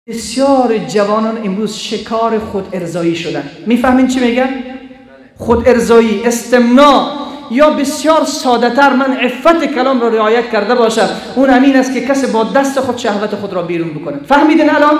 بسیار جوانان امروز شکار خود ارضایی شدن. میفهمین چی میگم؟ خود ارضایی، استمناء، یا بسیار ساده تر من عفت کلام را رعایت کرده باشم، اون همین است که کسی با دست خود شهوت خود را بیرون بکنه. فهمیدین الان؟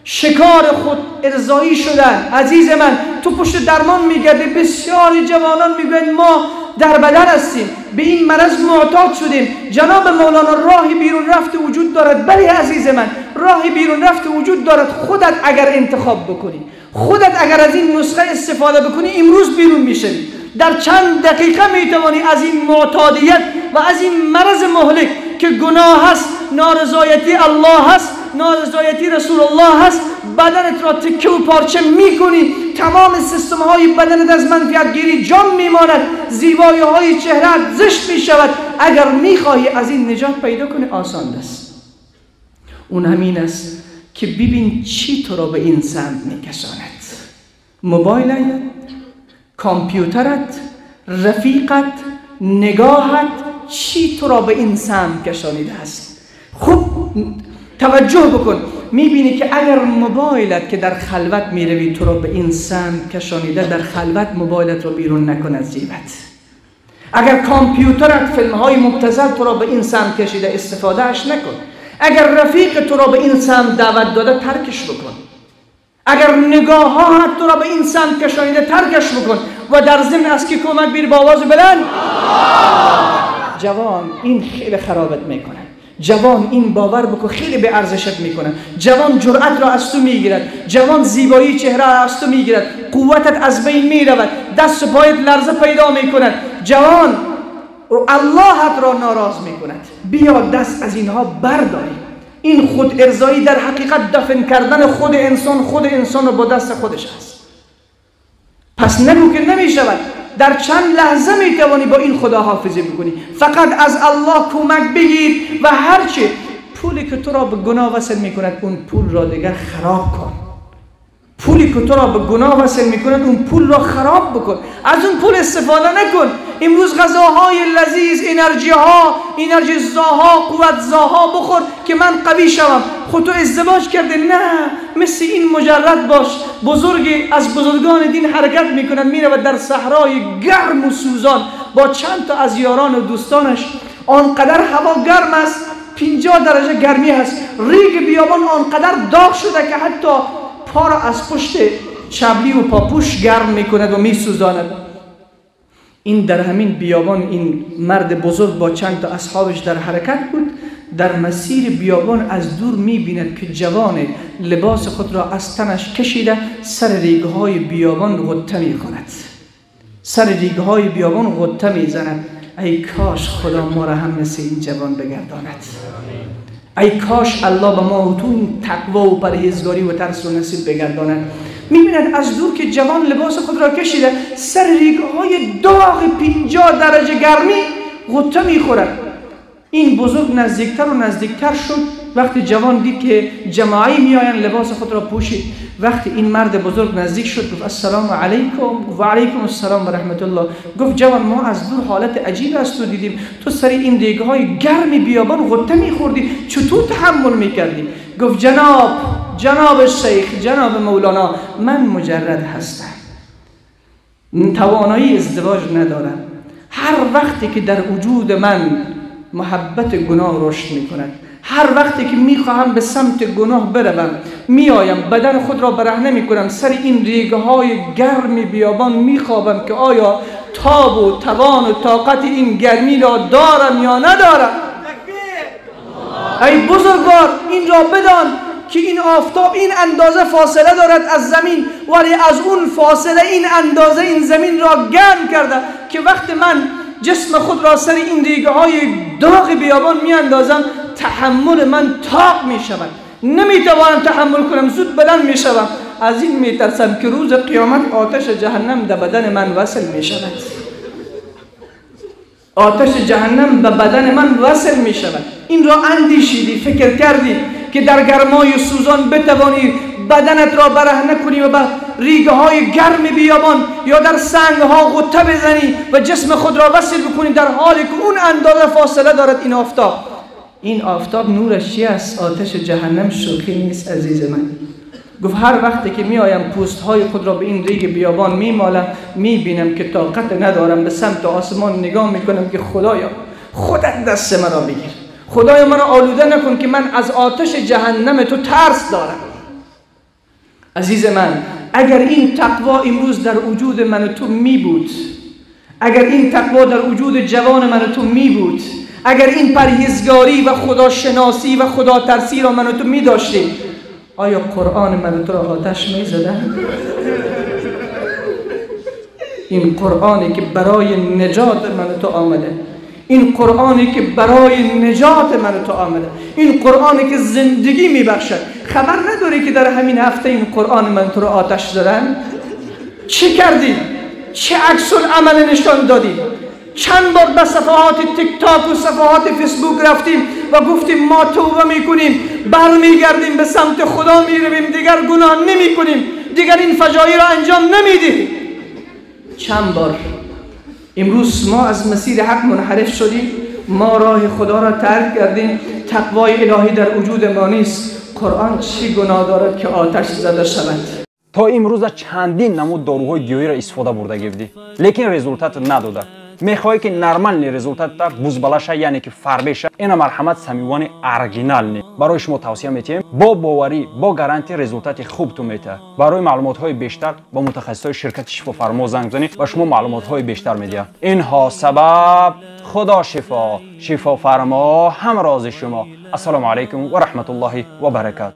شکار خود ارضایی شدن. عزیز من، تو پشت درمان میگردی، بسیار جوانان میگن ما در بدن هستیم، به این مرض معتاد شدیم. جناب مولانا راهی بیرون رفت وجود دارد. بله عزیز من، راهی بیرون رفت وجود دارد. خودت اگر انتخاب بکنی، خودت اگر از این نسخه استفاده بکنی، امروز بیرون میشی. در چند دقیقه میتوانی از این معتادیت و از این مرض مهلک که گناه هست، نارضایتی الله هست، نارضایتی رسول الله هست، بدنت را تکه و پارچه میکنی، تمام سیستم های بدنت از منفعت گیری جام میماند، زیبایی های چهرهت زشت میشود. اگر میخواهی از این نجات پیدا کنی، آسان است. اون همین است که ببین چی تو را به این سمت میکشاند. موبایلت، کامپیوترت، رفیقت، نگاهت، چی تو را به این سمت کشانیده است. خوب توجه بکن، میبینی که اگر موبایلت که در خلوت میروی تو را به این سمت کشانیده، در خلوت موبایلت را بیرون نکن از جیبت. اگر کامپیوترت فیلمهای مبتذل تو را به این سمت کشیده، استفاده اش نکن. اگر رفیق تو را به این سمت دعوت داده، ترکش بکن. اگر نگاهات تو را به این سمت کشانیده، ترکش بکن. و در ضمن از کی کمک بیر با آواز بلند؟ جوان، این خیلی خرابت میکنه. جوان، این باور بکن خیلی به ارزشت میکنه. جوان جرأت را از تو میگیرد. جوان زیبایی چهره را از تو میگیرد. قوتت از بین میرود. دست و پایت لرزه پیدا میکند. جوان، اللهت را ناراض میکند. بیا دست از اینها برداری. این خود ارضایی در حقیقت دفن کردن خود انسان رو با دست خودش است. پس نگو که نمیشود. در چند لحظه میتوانی با این خدا حافظی بکنی. فقط از الله کمک بگیر و هرچه پولی که تو را به گناه وصل میکند، اون پول را دیگر خراب کن. پولی که تو را به گناه وصل میکند، اون پول را خراب بکن. از اون پول استفاده نکن. امروز غذاهای لذیذ، انرژی زاها، قوت زاها بخور که من قوی شوم. خود تو ازدواج کرده؟ نه، مثل این مجرد باش. بزرگی از بزرگان دین حرکت میکنند، میرود در صحرای گرم و سوزان با چند تا از یاران و دوستانش. آنقدر هوا گرم است، 50 درجه گرمی هست. ریگ بیابان آنقدر داغ شده که حتی پا را از پشت چبلی و پاپوش گرم میکند و میسوزاند. این در همین بیابان این مرد بزرگ با چند تا اصحابش در حرکت بود. در مسیر بیابان از دور میبیند که جوان لباس خود را از تنش کشیده سر ریگهای بیابان غطه میکند. سر ریگهای بیابان غطه میزند. ای کاش خدا ما را هم مثل این جوان بگرداند. ای کاش الله به ما تو این تقوا و پرهیزگاری و ترس و نصیب بگرداند. میبیند از دور که جوان لباس خود را کشیده سر ریگهای داغ 50 درجه گرمی غطه میخورد. این بزرگ نزدیکتر و نزدیکتر شد. وقتی جوان دید که جماعی میآیند، لباس خود را پوشید. وقتی این مرد بزرگ نزدیک شد، گفت السلام علیکم. و علیکم السلام و رحمت الله. گفت جوان، ما از دور حالت عجیب است تو دیدیم، تو سر این ریگهای گرمی بیابان غطه میخوردی، چطور تحمل میکردی؟ گفت جناب شیخ، جناب مولانا، من مجرد هستم، توانایی ازدواج ندارم. هر وقتی که در وجود من محبت گناه رشد میکند، هر وقتی که میخواهم به سمت گناه بروم، میآیم بدن خود را برهنه میکنم، سر این ریگهای گرم بیابان میخوابم که آیا تاب و توان و طاقت این گرمی را دارم یا ندارم. ای بزرگوار، این را بدان که این آفتاب این اندازه فاصله دارد از زمین، ولی از اون فاصله این اندازه این زمین را گرم کرده که وقت من جسم خود را سر این ریگه های داغ بیابان می اندازم، تحمل من طاق می شود، نمی توانم تحمل کنم، زود بلند می شوم. از این می ترسم که روز قیامت آتش جهنم در بدن من وصل می شود. آتش جهنم به بدن من وصل می شود. این را اندیشیدی، فکر کردی که در گرمای سوزان بتوانی بدنت را برهنه کنی و به ریگه های گرم بیابان یا در سنگ ها غطه بزنی و جسم خود را وصل بکنی، در حالی که اون اندازه فاصله دارد این آفتاب. این آفتاب نورش چی است؟ آتش جهنم شوخی نیست عزیز من. گفت هر وقتی که می آیم پوست های خود را به این ریگ بیابان می مالم، می بینم که طاقت ندارم، به سمت آسمان نگاه می کنم که خدایا خودت دست مرا بگیر، خدایا مرا آلوده نکن که من از آتش جهنم تو ترس دارم. عزیز من، اگر این تقوا امروز در وجود من و تو می بود، اگر این تقوا در وجود جوان من و تو می بود، اگر این پرهیزگاری و خداشناسی و خدا ترسی را من و تو می داشتیم، آیا قرآن من و تو را آتش می زدن؟ این قرآنی که برای نجات من و تو آمده، این قرآنی که برای نجات من و تو آمده، این قرآنی که زندگی می بخشد، خبر نداری که در همین هفته این قرآن من تو را آتش زدن؟ چه کردی؟ چه عکس العمل نشان دادی؟ چند بار به صفحات تیک تاک و صفحات فیسبوک رفتیم و گفتیم ما توبه میکنیم، برمیگردیم به سمت خدا میرویم، دیگر گناه نمیکنیم، دیگر این فجایع را انجام نمیدیم. چند بار امروز ما از مسیر حق منحرف شدیم، ما راه خدا را ترک کردیم، تقوای الهی در وجود ما نیست. قرآن چی گناه دارد که آتش زده شود؟ تا امروز چندین نمود داروهای گیاهی را استفاده برده گردی، لیکن результат نداده. میخوای که نرمال результат تا بوزبلاشه، یعنی که فربشه، اینا مرحمت سمیوان ارگینال نی. برای شما توصیه میتیم با باوری، با گارانتی результат خوب تو میته. برای معلومات های بیشتر با متخصصای شرکت شفافرما زنگ زنید و شما معلومات های بیشتر میده. اینها سبب خدا شفا فرما هم راز شما. السلام علیکم و رحمت الله و برکاته.